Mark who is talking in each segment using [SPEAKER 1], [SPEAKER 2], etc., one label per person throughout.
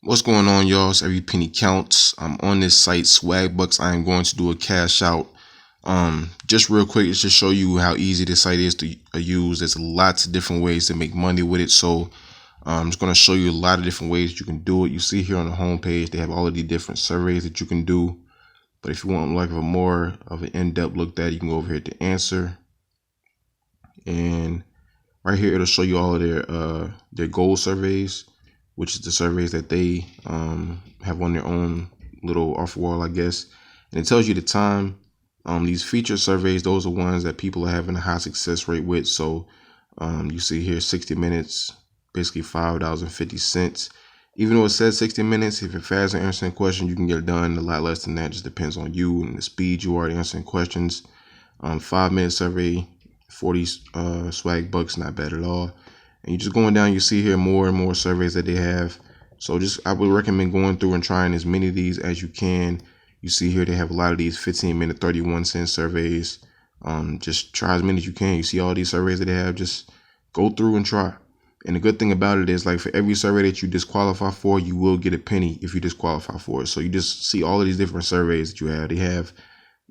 [SPEAKER 1] What's going on, y'all? It's Every Penny Counts. I'm on this site, Swagbucks. I am going to do a cash out. Just real quick, just to show you how easy this site is to use. There's lots of different ways to make money with it. So I'm just going to show you a lot of different ways you can do it. You see here on the home page, they have all of the different surveys that you can do. But if you want like a more of an in-depth look at it, you can go over here to answer. And right here, it'll show you all of their goal surveys, which is the surveys that they have on their own little offer wall, I guess. And it tells you the time. These feature surveys, those are ones that people are having a high success rate with. So you see here 60 minutes, basically $5.50. Even though it says 60 minutes, if you're fast at answering questions, you can get it done a lot less than that. It just depends on you and the speed you are at answering questions. 5-minute survey, 40 swag bucks, not bad at all. And you're just going down, you see here more and more surveys that they have. So I would recommend going through and trying as many of these as you can. You see here they have a lot of these 15-minute 31-cent surveys. Just try as many as you can. You see all these surveys that they have, just go through and try. And the good thing about it is, like, for every survey that you disqualify for, you will get a penny if you disqualify for it. So you just see all of these different surveys that you have. They have,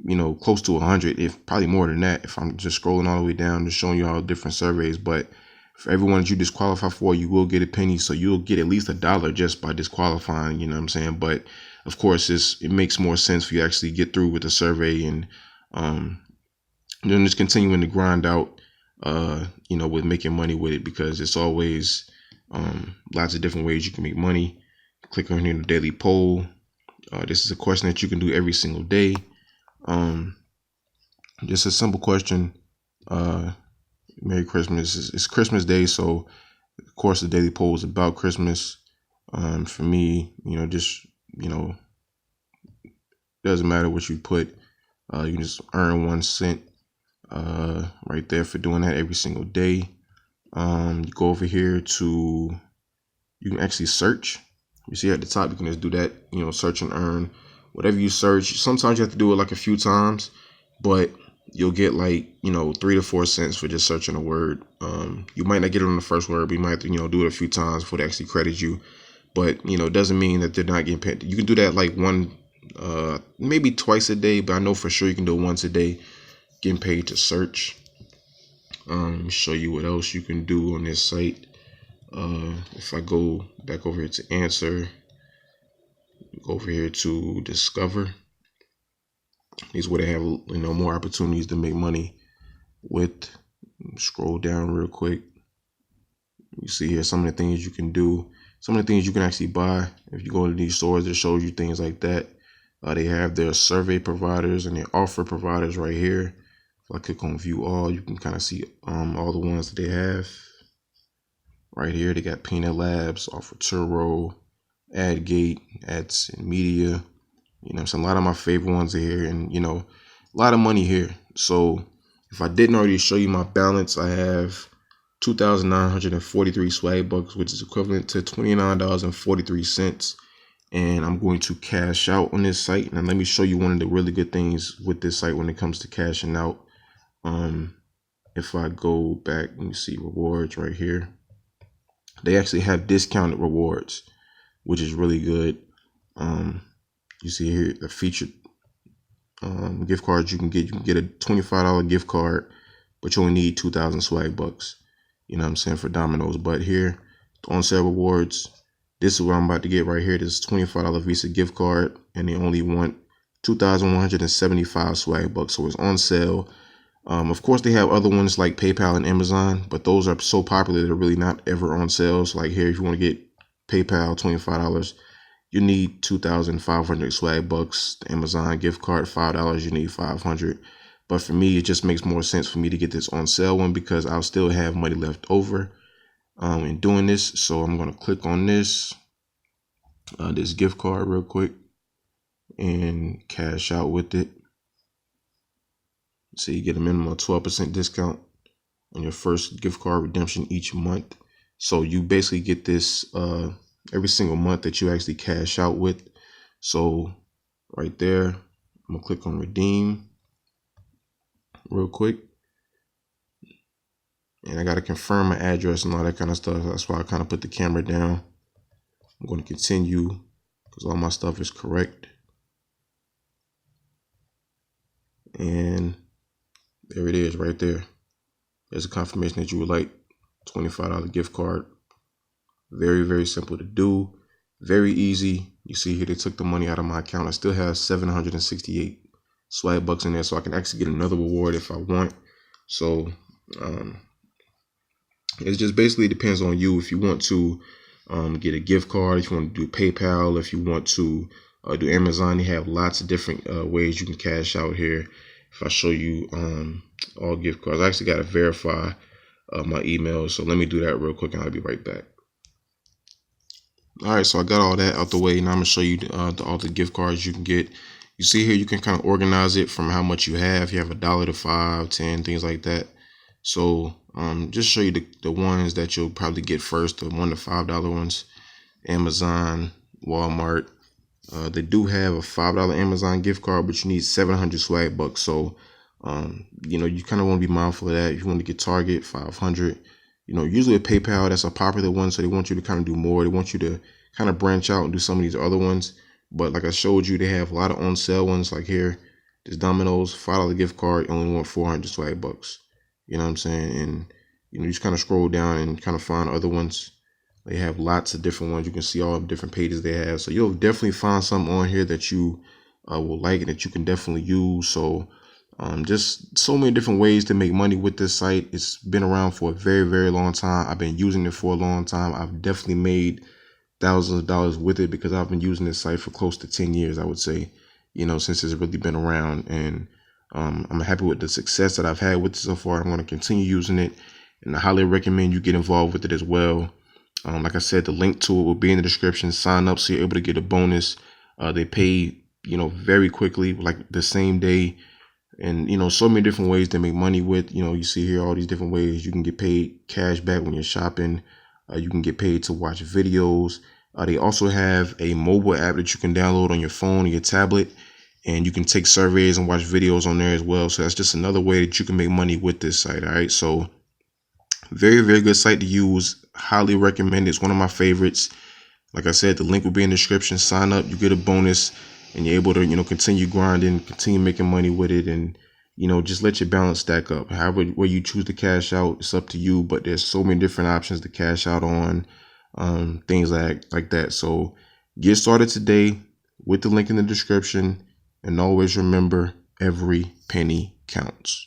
[SPEAKER 1] you know, close to 100, if probably more than that, if I'm just scrolling all the way down, just showing you all the different surveys. But for everyone that you disqualify for, you will get a penny. So you'll get at least $1 just by disqualifying, you know what I'm saying? But of course, it makes more sense for you to actually get through with the survey and then just continuing to grind out, you know, with making money with it, because it's always lots of different ways you can make money. Click on here in the daily poll. This is a question that you can do every single day. Just a simple question. Merry Christmas. It's Christmas Day, so of course the daily poll is about Christmas. For me, you know, just, you know, doesn't matter what you put. You can just earn 1 cent right there for doing that every single day. You go over here to, you can actually search. You see at the top, you can just do that, you know, search and earn. Whatever you search, sometimes you have to do it like a few times, but you'll get like, you know, 3 to 4 cents for just searching a word. You might not get it on the first word, but you might, you know, do it a few times before they actually credit you. But, you know, it doesn't mean that they're not getting paid. You can do that like maybe twice a day, but I know for sure you can do it once a day, getting paid to search. Show you what else you can do on this site. If I go back over here to answer, go over here to discover. These where they have, you know, more opportunities to make money with. Scroll down real quick. You see here some of the things you can do, some of the things you can actually buy. If you go to these stores, it shows you things like that. They have their survey providers and their offer providers right here. If I click on view all, you can kind of see all the ones that they have. Right here, they got Peanut Labs, Offer Turo, AdGate, Ads and Media. You know, so a lot of my favorite ones are here, and, you know, a lot of money here. So if I didn't already show you my balance, I have 2,943 swag bucks, which is equivalent to $29.43. And I'm going to cash out on this site. And let me show you one of the really good things with this site when it comes to cashing out. If I go back and you see rewards right here, they actually have discounted rewards, which is really good. You see here the featured gift cards you can get. You can get a $25 gift card, but you only need 2,000 swag bucks. You know what I'm saying, for Domino's. But here, on sale rewards, this is what I'm about to get right here. This $25 Visa gift card, and they only want 2,175 swag bucks. So it's on sale. Of course, they have other ones like PayPal and Amazon, but those are so popular they're really not ever on sale. So like here, if you want to get PayPal $25, you need 2,500 swag bucks. The Amazon gift card $5, you need 500. But for me, it just makes more sense for me to get this on sale one, because I'll still have money left over in doing this. So I'm going to click on this gift card real quick and cash out with it. So you get a minimum of 12% discount on your first gift card redemption each month. So you basically get this every single month that you actually cash out with. So right there, I'm gonna click on redeem real quick. And I gotta confirm my address and all that kind of stuff. That's why I kind of put the camera down. I'm going to continue because all my stuff is correct. And there it is right there. There's a confirmation that you would like $25 gift card. Very, very simple to do. Very easy. You see here, they took the money out of my account. I still have 768 swag bucks in there, so I can actually get another reward if I want. So it just basically depends on you. If you want to get a gift card, if you want to do PayPal, if you want to do Amazon, you have lots of different ways you can cash out here. If I show you all gift cards, I actually got to verify my email, so let me do that real quick and I'll be right back. All right, so I got all that out the way. Now I'm gonna show you all the gift cards you can get. You see here, you can kind of organize it from how much you have. You have $1 to $5, 10, things like that. So just show you the ones that you'll probably get first, the $1 to $5 ones. Amazon, Walmart. They do have a $5 Amazon gift card, but you need 700 swag bucks. So you know, you kind of want to be mindful of that. If you want to get Target, 500. You know, usually with PayPal, that's a popular one, so they want you to kind of do more. They want you to kind of branch out and do some of these other ones. But like I showed you, they have a lot of on sale ones. Like here, this Domino's $5 gift card, you only want 400 swag bucks. You know what I'm saying? And you know, you just kind of scroll down and kind of find other ones. They have lots of different ones. You can see all the different pages they have. So you'll definitely find something on here that you will like and that you can definitely use. So just so many different ways to make money with this site. It's been around for a very, very long time. I've been using it for a long time. I've definitely made thousands of dollars with it because I've been using this site for close to 10 years, I would say, you know, since it's really been around. And I'm happy with the success that I've had with it so far. I'm going to continue using it, and I highly recommend you get involved with it as well. Like I said, the link to it will be in the description. Sign up so you're able to get a bonus. They pay, you know, very quickly, like the same day. And, you know, so many different ways to make money with. You know, you see here all these different ways. You can get paid cash back when you're shopping. You can get paid to watch videos. They also have a mobile app that you can download on your phone or your tablet. And you can take surveys and watch videos on there as well. So that's just another way that you can make money with this site. All right. So very, very good site to use. Highly recommend it. It's one of my favorites. Like I said, the link will be in the description. Sign up, you get a bonus, and you're able to, you know, continue grinding, continue making money with it, and, you know, just let your balance stack up. However, where you choose to cash out, it's up to you, but there's so many different options to cash out on, things like that. So get started today with the link in the description, and always remember, every penny counts.